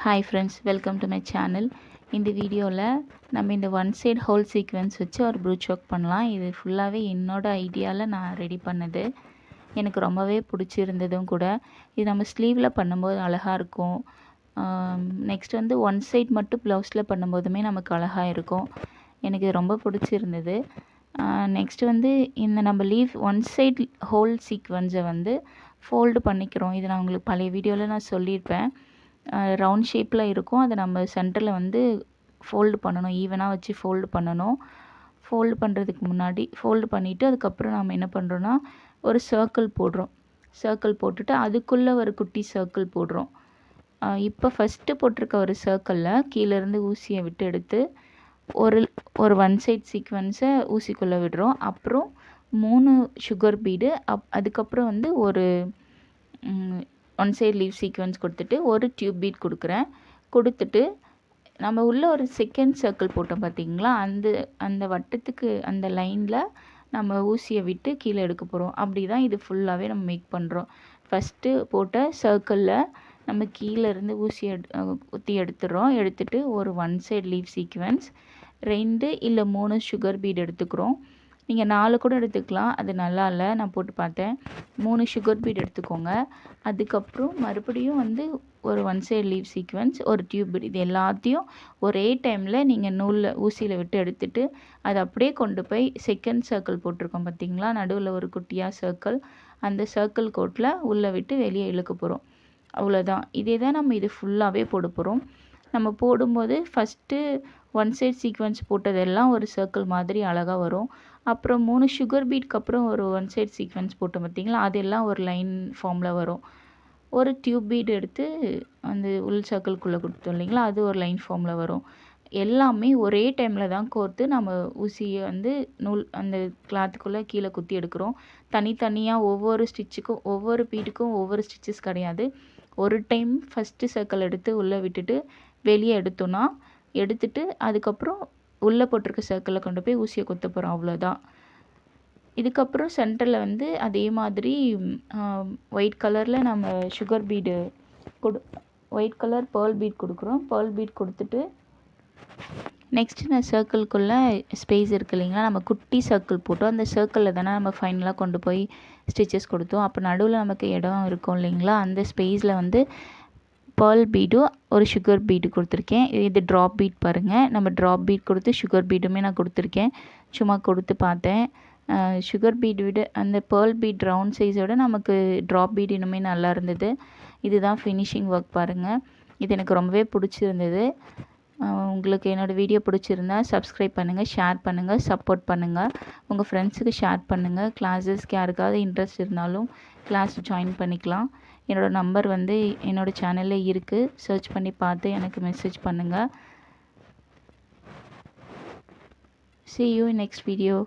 Hi friends, welcome to my channel. இந்த வீடியோவில் நம்ம இந்த ஒன் சைடு ஹோல் சீக்வென்ஸ் வச்சு ஒரு ப்ரூச் ஒர்க் பண்ணலாம். இது ஃபுல்லாகவே என்னோடய ஐடியாவில் நான் ரெடி பண்ணது. எனக்கு ரொம்பவே பிடிச்சிருந்ததும் கூட. இது நம்ம ஸ்லீவில் பண்ணும்போது அழகாக இருக்கும். நெக்ஸ்ட் வந்து ஒன் சைட் மட்டும் ப்ளவுஸில் பண்ணும்போதுமே நமக்கு அழகாக இருக்கும். எனக்கு இது ரொம்ப பிடிச்சிருந்தது. நெக்ஸ்ட் வந்து இந்த நம்ம லீவ் ஒன் சைட் ஹோல் சீக்வென்ஸை வந்து ஃபோல்டு பண்ணிக்கிறோம். இது நான் உங்களுக்கு பழைய வீடியோவில் நான் சொல்லியிருப்பேன். ரவுண்ட் ஷேப்பில் இருக்கும். அதை நம்ம சென்டரில் வந்து ஃபோல்டு பண்ணணும், ஈவனாக வச்சு ஃபோல்டு பண்ணணும். ஃபோல்டு பண்ணுறதுக்கு முன்னாடி ஃபோல்டு பண்ணிவிட்டு அதுக்கப்புறம் நம்ம என்ன பண்ணுறோன்னா ஒரு சர்க்கிள் போடுறோம். சர்க்கிள் போட்டுட்டு அதுக்குள்ளே ஒரு குட்டி சர்க்கிள் போடுறோம். இப்போ ஃபஸ்ட்டு போட்டிருக்க ஒரு சர்க்கிளில் கீழேருந்து ஊசியை விட்டு எடுத்து ஒரு ஒன் சைட் சீக்வென்ஸை ஊசிக்குள்ளே விடுறோம். அப்புறம் 3 சுகர் பீடு, அதுக்கப்புறம் வந்து ஒரு ஒன் சைடு லீவ் சீக்வென்ஸ் கொடுத்துட்டு ஒரு டியூப் பீட் கொடுக்குறேன். கொடுத்துட்டு நம்ம உள்ளே ஒரு செகண்ட் சர்க்கிள் போட்டோம் பார்த்திங்களா, அந்த வட்டத்துக்கு அந்த லைனில் நம்ம ஊசியை விட்டு கீழே எடுக்க போகிறோம். அப்படி தான் இது ஃபுல்லாகவே நம்ம மேக் பண்ணுறோம். ஃபஸ்ட்டு போட்ட சர்க்கிளில் நம்ம கீழேருந்து ஊசியை குத்தி எடுத்துடுறோம். எடுத்துகிட்டு ஒரு ஒன் சைடு லீவ் சீக்வென்ஸ் 2 இல்லை 3 சுகர் பீட் எடுத்துக்கிறோம். நீங்கள் 4 கூட எடுத்துக்கலாம், அது நல்லா இல்லை, நான் போட்டு பார்த்தேன். 3 சுகர் பீட் எடுத்துக்கோங்க. அதுக்கப்புறம் மறுபடியும் வந்து ஒரு ஒன் சைடு லீவ் சீக்வென்ஸ், ஒரு டியூப் பீட், இது எல்லாத்தையும் ஒரே டைமில் நீங்கள் நூலில் ஊசியில் விட்டு எடுத்துகிட்டு அதை அப்படியே கொண்டு போய் செகண்ட் சர்க்கிள் போட்டிருக்கோம் பார்த்திங்களா, நடுவில் ஒரு குட்டியாக சர்க்கிள், அந்த சர்க்கிள் கோட்டில் உள்ளே விட்டு வெளியே இழுக்க போகிறோம். அவ்வளோதான். இதே தான் நம்ம இது ஃபுல்லாகவே போட போகிறோம். நம்ம போடும்போது ஃபஸ்ட்டு ஒன் சைட் சீக்வென்ஸ் போட்டதெல்லாம் ஒரு சர்க்கிள் மாதிரி அழகாக வரும். அப்புறம் 3 சுகர் பீட்க்கு அப்புறம் ஒரு ஒன் சைட் சீக்வென்ஸ் போட்டோம் பார்த்திங்களா, அதெல்லாம் ஒரு லைன் ஃபார்மில் வரும். ஒரு டியூப் பீட் எடுத்து அந்த உள் சர்க்கிள்குள்ளே கொடுத்தோம் இல்லைங்களா, அது ஒரு லைன் ஃபார்மில் வரும். எல்லாமே ஒரே டைமில் தான் கோர்த்து நம்ம ஊசியை வந்து நூல் அந்த கிளாத்துக்குள்ளே கீழே குத்தி எடுக்கிறோம். தனித்தனியாக ஒவ்வொரு ஸ்டிச்சுக்கும் ஒவ்வொரு பீடுக்கும் ஒவ்வொரு ஸ்டிச்சஸ் கிடையாது. ஒரு டைம் ஃபஸ்ட்டு சர்க்கிள் எடுத்து உள்ளே விட்டுட்டு வெளியே எடுத்தோன்னா எடுத்துட்டு அதுக்கப்புறம் உள்ளே போட்டிருக்க சர்க்கிளில் கொண்டு போய் ஊசியை குத்த போகிறோம். அவ்வளோதான். இதுக்கப்புறம் சென்டரில் வந்து அதே மாதிரி ஒயிட் கலரில் நம்ம sugar bead white colour pearl bead கொடுக்குறோம். பேர்ல் பீட் கொடுத்துட்டு நெக்ஸ்ட்டு நான் சர்க்கிள்குள்ளே ஸ்பேஸ் இருக்குது இல்லைங்களா, நம்ம குட்டி சர்க்கிள் போட்டோம். அந்த சர்க்கிளில் தானே நம்ம ஃபைனலாக கொண்டு போய் ஸ்டிச்சஸ் கொடுத்தோம். அப்போ நடுவில் நமக்கு இடம் இருக்கும் இல்லைங்களா, அந்த ஸ்பேஸில் வந்து பேர்ல் பீடும் ஒரு சுகர் பீடு கொடுத்துருக்கேன். இது ட்ராப் பீட் பாருங்கள், நம்ம ட்ராப் பீட் கொடுத்து சுகர் பீடுமே நான் கொடுத்துருக்கேன். சும்மா கொடுத்து பார்த்தேன். சுகர் பீட் விட அந்த பேர்ல் பீட் ரவுண்ட் சைஸோட நமக்கு ட்ராப் பீட் இன்னுமே நல்லா இருந்தது. இதுதான் ஃபினிஷிங் ஒர்க் பாருங்கள். இது எனக்கு ரொம்பவே பிடிச்சிருந்தது. உங்களுக்கு என்னோடய வீடியோ பிடிச்சிருந்தா சப்ஸ்கிரைப் பண்ணுங்கள், ஷேர் பண்ணுங்கள், சப்போர்ட் பண்ணுங்கள். உங்கள் ஃப்ரெண்ட்ஸுக்கு ஷேர் பண்ணுங்கள். கிளாஸஸ்க்கு யாருக்காவது இன்ட்ரெஸ்ட் இருந்தாலும் கிளாஸ் ஜாயின் பண்ணிக்கலாம். என்னோடய நம்பர் வந்து என்னோடய சேனலில் இருக்குது, சர்ச் பண்ணி பார்த்து எனக்கு மெசேஜ் பண்ணுங்கள். See you in next video.